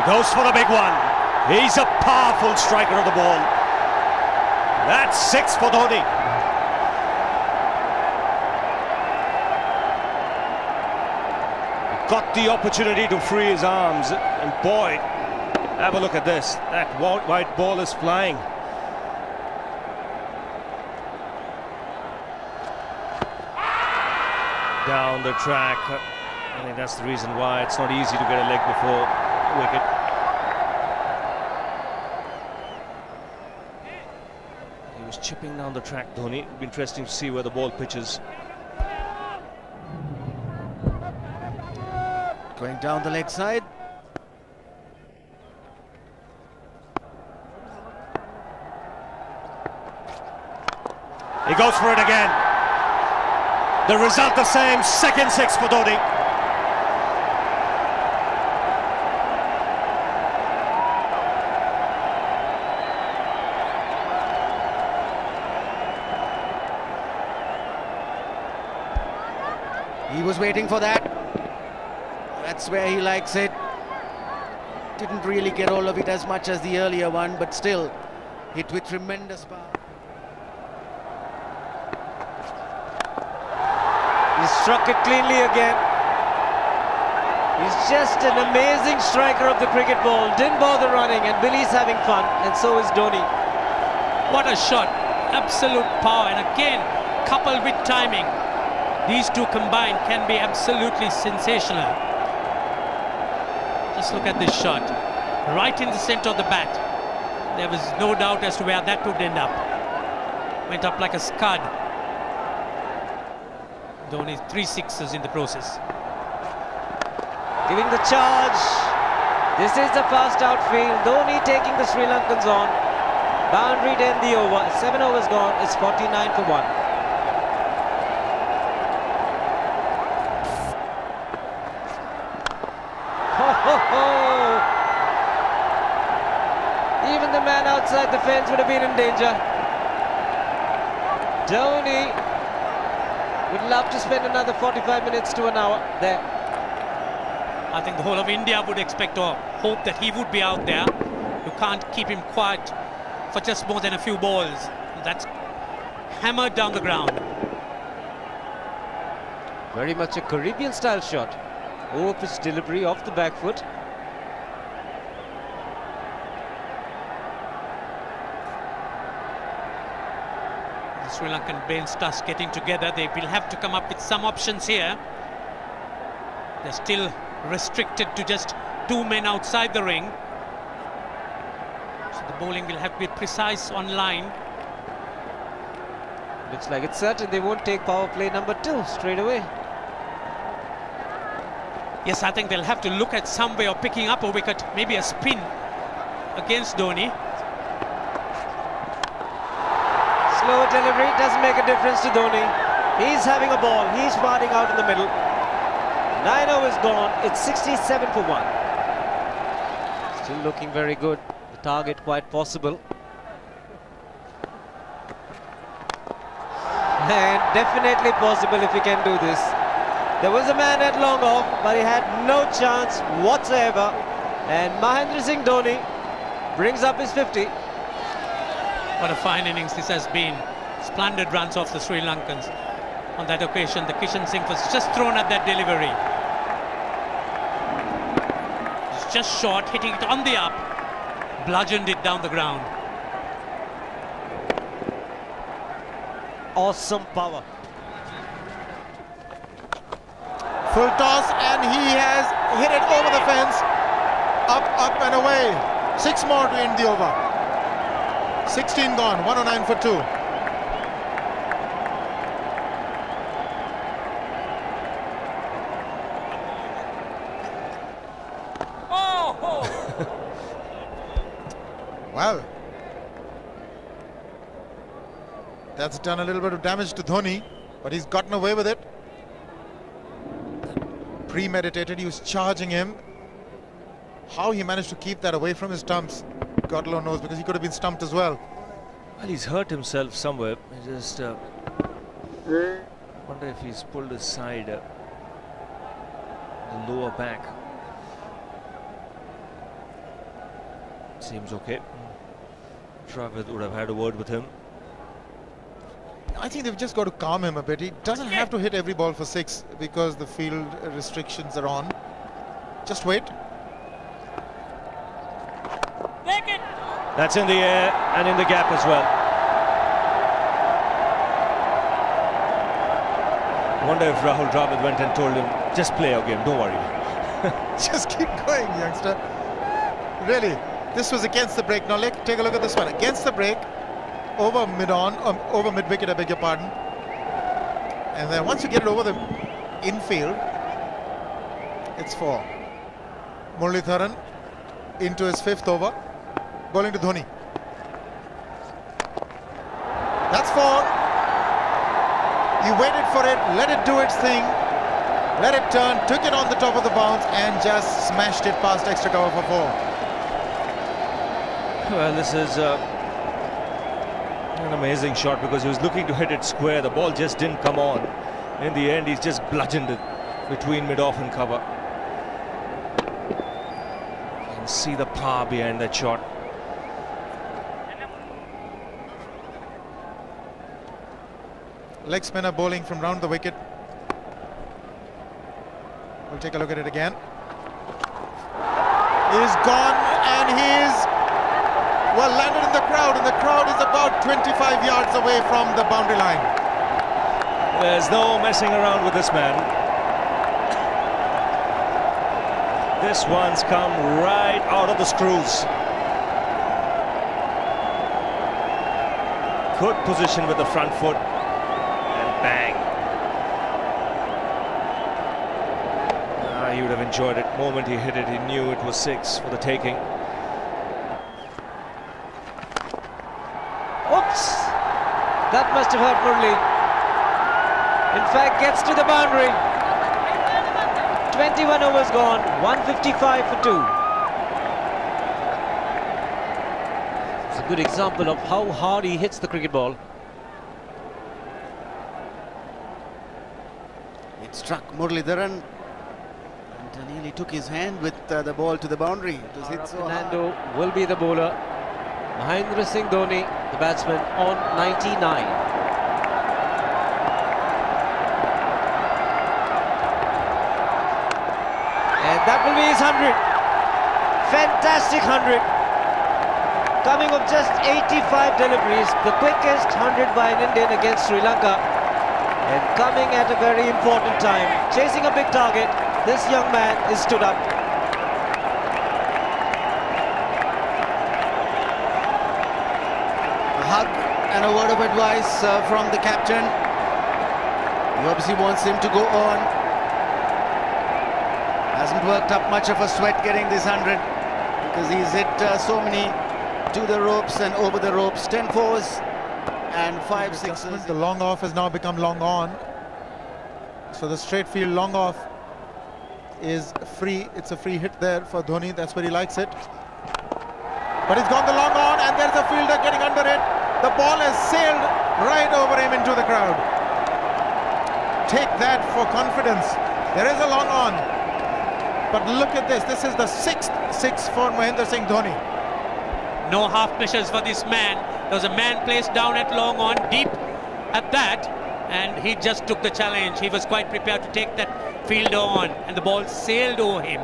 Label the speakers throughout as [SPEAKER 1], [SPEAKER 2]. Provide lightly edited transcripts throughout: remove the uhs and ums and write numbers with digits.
[SPEAKER 1] Goes for the big one. He's a powerful striker of the ball. That's 6 for Dhoni. Got the opportunity to free his arms, and boy, have a look at this. That white ball is flying. Down the track. I think that's the reason why it's not easy to get a leg before wicket. He was chipping down the track, Dhoni. It'll be interesting to see where the ball pitches.
[SPEAKER 2] Going down the leg side.
[SPEAKER 1] He goes for it again. The result the same, second 6 for Dhoni.
[SPEAKER 2] He was waiting for that. That's where he likes it. Didn't really get all of it as much as the earlier one, but still hit with tremendous power.
[SPEAKER 3] He struck it cleanly again. He's just an amazing striker of the cricket ball. Didn't bother running, and Billy's having fun, and so is Dhoni.
[SPEAKER 4] What a shot. Absolute power, and again coupled with timing. These two combined can be absolutely sensational. Just look at this shot. Right in the center of the bat. There was no doubt as to where that would end up. Went up like a scud. Dhoni 3 sixes in the process.
[SPEAKER 3] Giving the charge. This is the fast outfield. Dhoni taking the Sri Lankans on. Boundary to end the over. 7 overs gone. It's 49 for 1. Even the man outside the fence would have been in danger. Dhoni would love to spend another 45 minutes to an hour there.
[SPEAKER 4] I think the whole of India would expect or hope that he would be out there. You can't keep him quiet for just more than a few balls. That's hammered down the ground.
[SPEAKER 3] Very much a Caribbean style shot. Over-pitch delivery off the back foot.
[SPEAKER 4] The Sri Lankan bench starts getting together. They will have to come up with some options here. They're still restricted to just 2 men outside the ring. So the bowling will have to be precise on line.
[SPEAKER 3] Looks like it's certain they won't take power play number 2 straight away.
[SPEAKER 4] Yes, I think they'll have to look at some way of picking up a wicket, maybe a spin against Dhoni.
[SPEAKER 3] Slower delivery doesn't make a difference to Dhoni. He's having a ball, he's batting out in the middle. 9 overs gone, it's 67 for 1. Still looking very good, the target quite possible. And definitely possible if he can do this. There was a man at long off, but he had no chance whatsoever. And Mahendra Singh Dhoni brings up his 50.
[SPEAKER 4] What a fine innings this has been. Splendid runs off the Sri Lankans. On that occasion, the Kishan Singh was just thrown at that delivery. It's just short, hitting it on the up, bludgeoned it down the ground.
[SPEAKER 3] Awesome power.
[SPEAKER 5] Full toss, and he has hit it over the fence. Up and away. 6 more to end the over. 16 gone, 109 for 2. Well, that's done a little bit of damage to Dhoni, but he's gotten away with it. Premeditated, he was charging him. How he managed to keep that away from his stumps, God alone knows, because he could have been stumped as well.
[SPEAKER 1] Well, he's hurt himself somewhere. I just wonder if he's pulled aside the lower back.
[SPEAKER 6] seems okay. Travis would have had a word with him.
[SPEAKER 5] I think they've just got to calm him a bit. He doesn't have to hit every ball for 6 because the field restrictions are on. Just wait.
[SPEAKER 1] That's in the air and in the gap as well. I wonder if Rahul Dravid went and told him, just play your game, don't worry.
[SPEAKER 5] Just keep going, youngster. Really, this was against the break. Now take a look at this one. Against the break, over mid-wicket, I beg your pardon. And then once you get it over the infield, it's 4. Muralitharan into his 5th over, bowling to Dhoni. That's 4. He waited for it, let it do its thing, let it turn, took it on the top of the bounce and just smashed it past extra cover for 4.
[SPEAKER 6] Well, this is an amazing shot because he was looking to hit it square. The ball just didn't come on. In the end, he's just bludgeoned it between mid-off and cover. You can see the power behind that shot.
[SPEAKER 5] Leg spinner bowling from round the wicket. We'll take a look at it again. He's gone and he's well landed in the crowd, and the crowd is about 25 yards away from the boundary line.
[SPEAKER 6] There's no messing around with this man. This one's come right out of the screws. Good position with the front foot. And bang. He would have enjoyed it. The moment he hit it, he knew it was 6 for the taking.
[SPEAKER 3] Oops! That must have hurt Murli. In fact, gets to the boundary. 21 overs gone, 155 for 2. It's a good example of how hard he hits the cricket ball.
[SPEAKER 2] It struck Muralitharan and nearly took his hand with the ball to the boundary. It was hit so hard.
[SPEAKER 3] Fernando will be the bowler. Mahendra Singh Dhoni, the batsman, on 99. And that will be his 100. Fantastic 100. Coming of just 85 deliveries, the quickest 100 by an Indian against Sri Lanka. And coming at a very important time. Chasing a big target, this young man is stood up.
[SPEAKER 2] Hug and a word of advice from the captain. He obviously wants him to go on. Hasn't worked up much of a sweat getting this 100 because he's hit so many to the ropes and over the ropes. 10 fours and 5 sixes.
[SPEAKER 5] The long off has now become long on. So the straight field long off is free. It's a free hit there for Dhoni. That's where he likes it. But he's gone the long on and there's a fielder getting under it. The ball has sailed right over him into the crowd. Take that for confidence. There is a long on. But look at this. This is the 6th 6 for Mahendra Singh Dhoni.
[SPEAKER 4] No half measures for this man. There was a man placed down at long on, deep at that, and he just took the challenge. He was quite prepared to take that fielder on, and the ball sailed over him.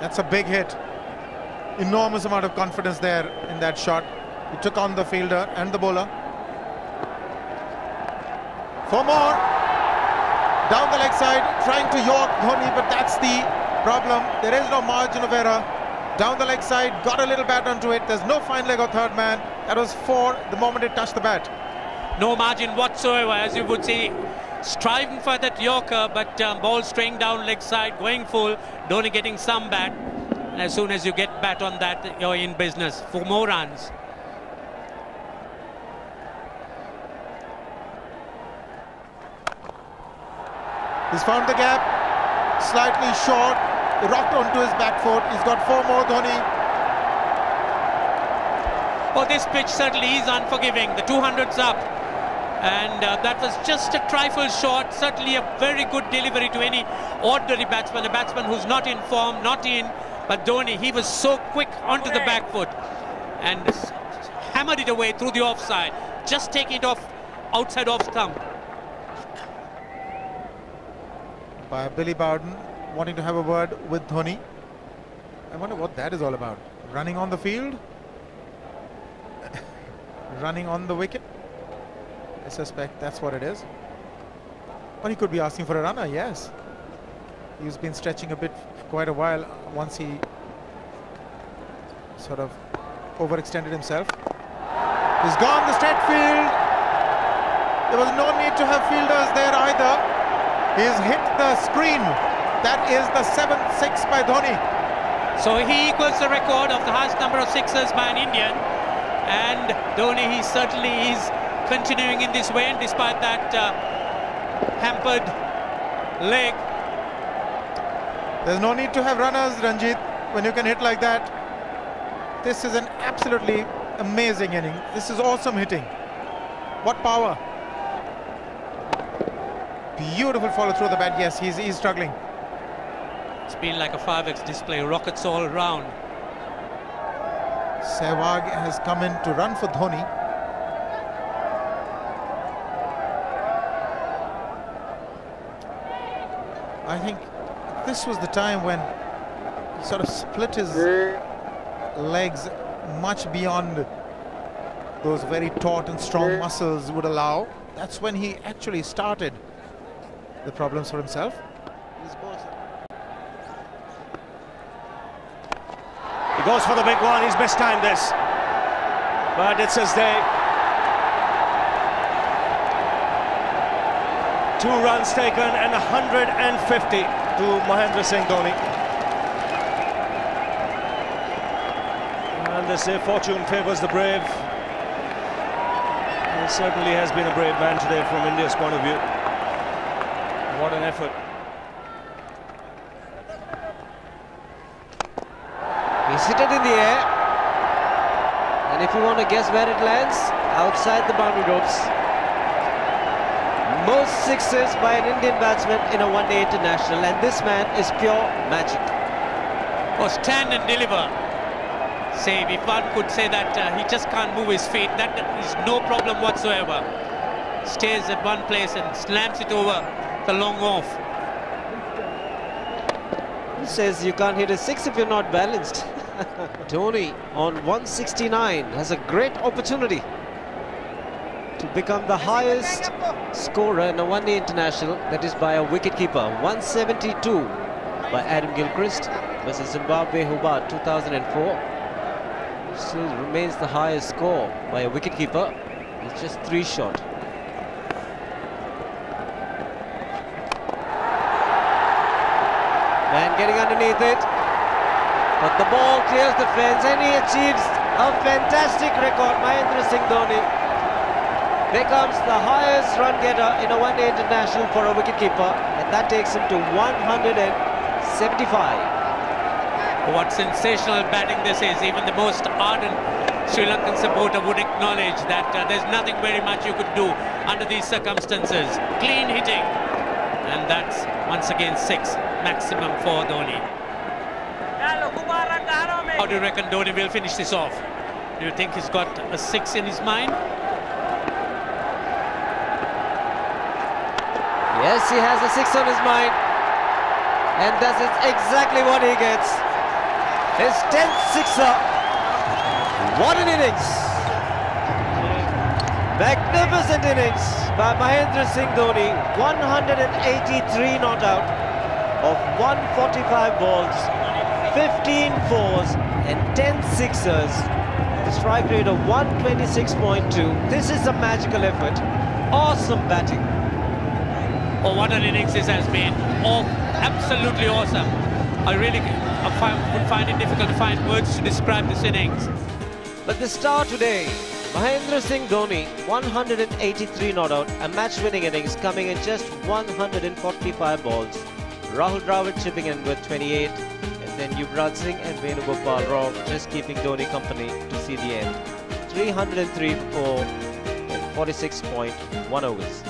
[SPEAKER 5] That's a big hit. Enormous amount of confidence there in that shot. He took on the fielder and the bowler. 4 more. Down the leg side, trying to york Dhoni, but that's the problem. There is no margin of error. Down the leg side, got a little bat onto it. There's no fine leg or third man. That was 4 the moment it touched the bat.
[SPEAKER 4] No margin whatsoever, as you would see. Striving for that yorker, but ball straying down leg side, going full. Dhoni getting some bat. And as soon as you get bat on that, you're in business for more runs.
[SPEAKER 5] He's found the gap, slightly short, rocked onto his back foot. He's got 4 more, Dhoni.
[SPEAKER 4] Oh, this pitch certainly is unforgiving. The 200's up. And that was just a trifle short. Certainly a very good delivery to any ordinary batsman. A batsman who's not in form, not in But Dhoni, he was so quick onto the back foot and hammered it away through the offside, just taking it off outside off stump.
[SPEAKER 5] By Billy Bowden wanting to have a word with Dhoni. I wonder what that is all about. Running on the field? Running on the wicket? I suspect that's what it is. Or he could be asking for a runner, yes. He's been stretching a bit for quite a while once he sort of overextended himself. He's gone the straight field. There was no need to have fielders there either. He's hit the screen. That is the 7th six by Dhoni.
[SPEAKER 4] So he equals the record of the highest number of sixes by an Indian. And Dhoni, he certainly is continuing in this way, and despite that hampered leg.
[SPEAKER 5] There's no need to have runners, Ranjit, when you can hit like that. This is an absolutely amazing inning. This is awesome hitting. What power. Beautiful follow through the bat. Yes, he's struggling.
[SPEAKER 4] It's been like a 5x display, rockets all around.
[SPEAKER 5] Sehwag has come in to run for Dhoni. I think this was the time when he sort of split his legs much beyond those very taut and strong muscles would allow. That's when he actually started the problems for himself.
[SPEAKER 1] He goes for the big one. He's mistimed this, but it's his day. 2 runs taken and 150 to Mahendra Singh Dhoni. And they say fortune favours the brave. He certainly has been a brave man today from India's point of view. What an effort.
[SPEAKER 3] He's hit it in the air, and if you want to guess where it lands, outside the boundary ropes. Most sixes by an Indian batsman in a one-day international, and this man is pure magic.
[SPEAKER 4] Or stand and deliver. Say, if one could say that he just can't move his feet, that is no problem whatsoever. Stays at one place and slams it over the long off.
[SPEAKER 3] He says you can't hit a 6 if you're not balanced. Dhoni on 169 has a great opportunity to become the highest scorer in a one-day international, that is by a wicketkeeper. 172 by Adam Gilchrist versus Zimbabwe Hobart 2004. Still remains the highest score by a wicketkeeper. It's just 3 short. Man getting underneath it, but the ball clears the fence and he achieves a fantastic record. Mahendra Singh Dhoni becomes the highest run getter in a one-day international for a wicketkeeper, and that takes him to 175.
[SPEAKER 4] What sensational batting this is. Even the most ardent Sri Lankan supporter would acknowledge that there's nothing very much you could do under these circumstances. Clean hitting, and that's once again 6 maximum for Dhoni. How do you reckon Dhoni will finish this off? Do you think he's got a 6 in his mind?
[SPEAKER 3] Yes, he has a 6 on his mind, and that is exactly what he gets. His 10th sixer. What an innings! Magnificent innings by Mahendra Singh Dhoni. 183 not out of 145 balls, 15 fours and 10 sixers. The strike rate of 126.2. This is a magical effort. Awesome batting.
[SPEAKER 4] Oh, what an innings this has been. Oh, absolutely awesome. I really would find it difficult to find words to describe this innings.
[SPEAKER 3] But the star today, Mahendra Singh Dhoni, 183 not out, a match-winning innings coming in just 145 balls. Rahul Dravid chipping in with 28, and then Yuvraj Singh and Venugopal Rao just keeping Dhoni company to see the end. 303 for 46.1 overs.